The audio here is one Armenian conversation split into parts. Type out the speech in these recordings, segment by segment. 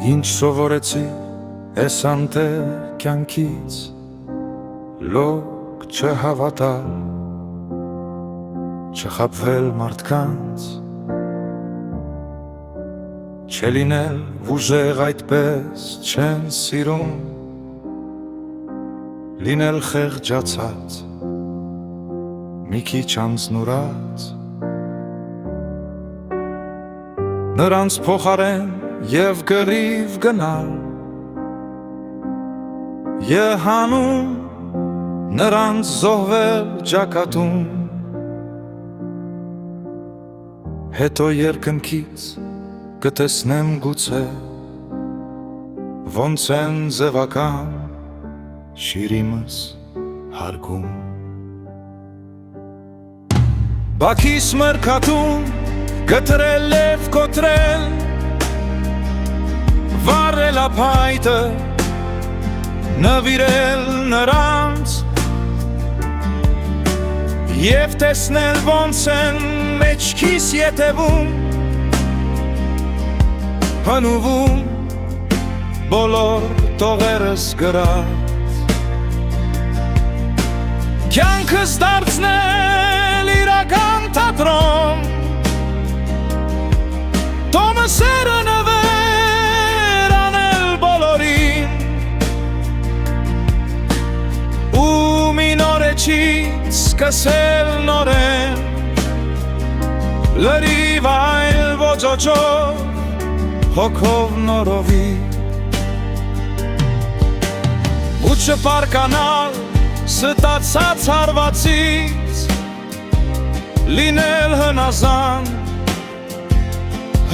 Ինչ սովորեցի ես անտեր կյանքից, լոկ չհավատալ, չխաբվել մարդկանց, չլինել ուժեղ այդպես չեն սիրում, լինել խեղճացած, մի քիչ անձնուրաց, նրանց փոխարեն և գրիվ գնալ, եհանում նրանց զոհվել ճակատում, հետո երկնքից կտեսնեմ գուցե, ոնց են ձևական շիրիմս հարգում։ Բաքիս մրգատում գտրել և կոտրել, վարել ափայտը, նվիրել նրանց, և տեսնել ոնց են մեջքիս ետևում, հնուվում բոլոր տողերս գրած, կյանքս դարձնել իրական թատրոն, Թոմասերը նվեր անել բոլորին, ու մի նորեջից սկսել նորեն, լրիվ այլ ոճոճով, հոգով նորովի, ու չպարկանալ ստացած հարվածից, լինել հնազան,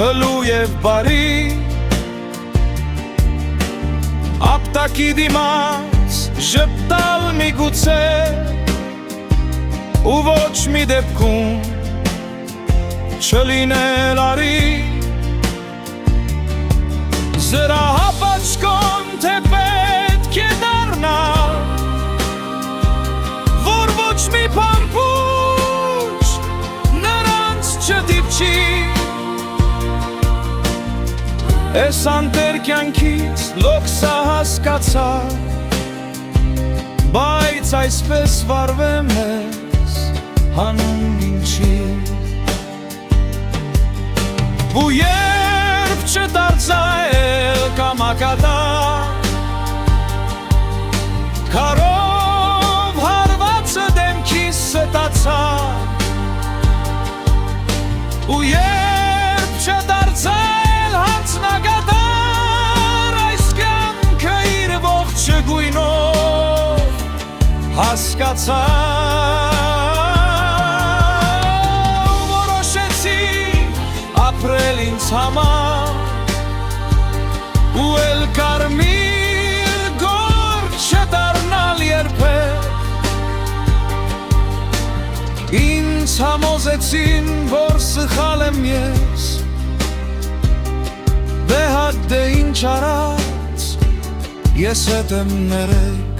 հլու և բարի, ապտակի դիմաց ժպտալ միգուցե, ու ոչ մի դեպքում չլինել արի, զրահապաճկոն թե պետք է դառնալ, որ ոչ մի փամփուշտ նրանց չդիպչի, Ես անտեր կյանքից լոքսա հասկացա, բայց այսպես վարվեմ ես հանուն ինչի, ու երբ չդարձա էլ կամակատար, քարով հարվածը դեմքիս ստացա, ու երբ չդարձա Հանցնագատար այս կյանքը իր ողջ գույնով հասկացա, որոշեցի ապրել ինձ համար, ու էլ կարմիր գործ չդառնալ երբեք, ինձ համոզեցին, որ սխալ եմ ես, Դե հատ դե ինչ արած, ես հետ եմ ներեք,